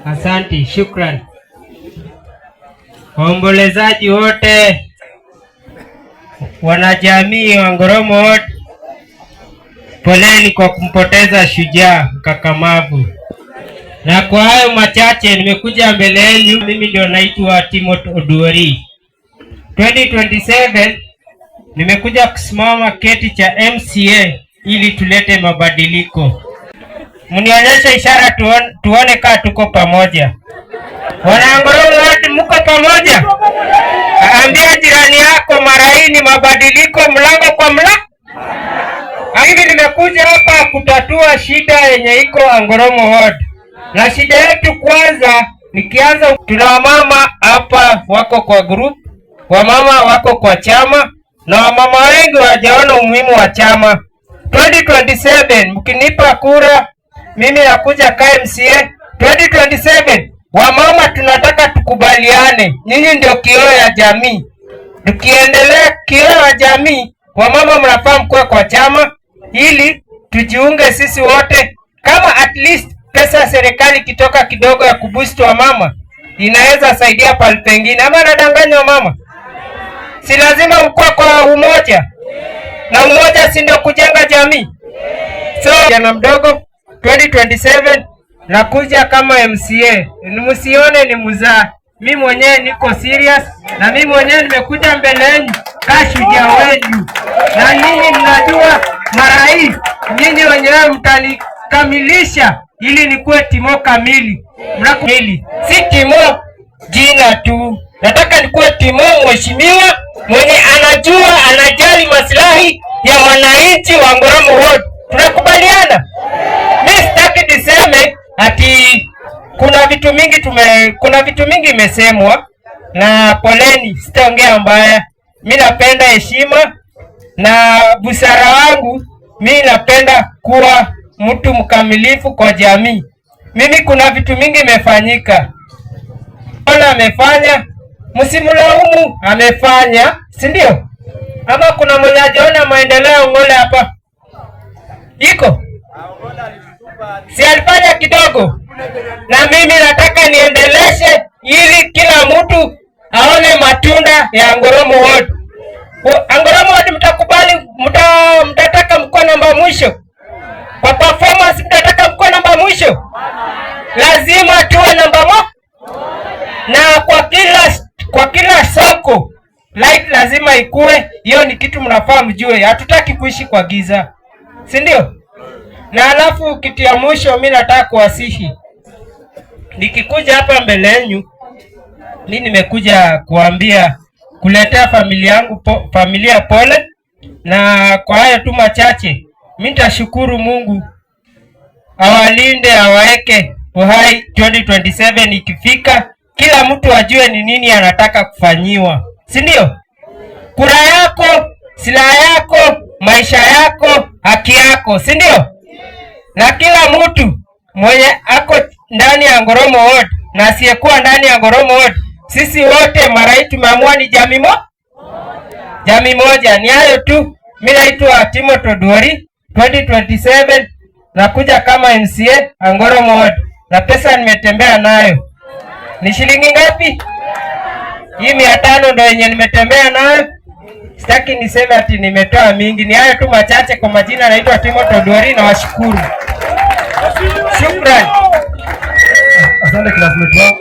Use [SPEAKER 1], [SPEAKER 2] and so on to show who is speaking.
[SPEAKER 1] Asante, shukrani. Waombolezaji wote, wanajamii wa Ngoromo wote, poleni kwa kumpoteza shujaa mkakamavu. Na kwa hayo machache nimekuja mbele yenu. Mimi ndio naitwa Timothy Oduori. 2027 nimekuja kusimama kiti cha MCA ili tulete mabadiliko. Mnionyeshe ishara tuone kama tuko pamoja. Wanangoromo wote mko pamoja? Ambia jirani yako mara hii ni mabadiliko mlango kwa mlango. Hivi nimekuja hapa kutatua shida yenye iko Ngoromo Ward. Na shida yetu kwanza, nikianza, tuna wamama hapa wako kwa group, wamama wako kwa chama, na wamama wengi wajaona umuhimu wa chama. 2027 mkinipa kura, mimi nakuja KMCA. 2027 wamama tunataka tukubaliane, nyinyi ndio kioo ya jamii. Tukiendelea kioo ya jamii, wamama mnafaa mkuwe kwa chama ili tujiunge sisi wote. Kama at least pesa ya serikali kitoka kidogo ya kuboost wa mama, inaweza saidia pale pengine. Ama nadanganya mama? Si lazima mkuwe kwa umoja, na umoja si ndio kujenga jamii? So jana mdogo 2027 nakuja kama MCA. Msione ni muzaa. Mimi mwenyewe niko serious, na mimi mwenyewe nimekuja mbele yenu kama shujaa wenu. Na nyinyi mnajua mara hii nyinyi wenyewe mtanikamilisha ili nikuwe Timo kamili. Mnakumili. Si Timo jina tu. Nataka nikuwe Timo mheshimiwa mwenye anajua, anajali maslahi ya wananchi wa Ngoromo Ward. Tunakubaliana? Mimi sitaki niseme ati kuna vitu mingi imesemwa, na poleni, sitaongea mbaya. Mimi napenda heshima na busara wangu. Mimi napenda kuwa mtu mkamilifu kwa jamii. Mimi kuna vitu mingi imefanyika. Wala amefanya, msimlaumu, amefanya, si ndio? Ama kuna mwenye hajaona maendeleo Ngole hapa? Iko? Si alifanya kidogo? Na mimi nataka niendeleshe ili kila mtu aone matunda ya Ngoromo Ward. Ngoromo Ward mtakubali, mtataka mkoa namba mwisho? Kwa performance mtataka mkoa namba mwisho? Lazima tuwe namba moja. Na kwa kila soko light lazima ikue. Hiyo ni kitu mnafaa mjue. Hatutaki kuishi kwa giza, si ndio? Na alafu kitu ya mwisho mimi nataka kuwasihi. Nikikuja hapa mbele yenu, mimi nimekuja kuambia, kuletea familia pole. Na kwa haya tu machache, mimi nitashukuru Mungu awalinde, awaeke uhai 2027 ikifika. Kila mtu ajue ni nini anataka kufanyiwa, si ndio? Kura yako, silaha yako, maisha yako, haki yako, si ndio? Na kila mtu mwenye ako ndani ya Ngoromo Ward na asiyekuwa ndani ya Ngoromo Ward, sisi wote mara hii tumeamua ni jamii moja. Ni hayo tu. Mimi naitwa Timothy Oduori. 2027 nakuja kama MCA Ngoromo Ward, na pesa nimetembea nayo ni shilingi ngapi? Hii 500 ndio yenye nimetembea nayo. Sitaki niseme ati nimetoa mingi. Ni hayo tu machache. Kwa majina naitwa Timothy Oduori na washukuru. Shukrani. Asante classmate.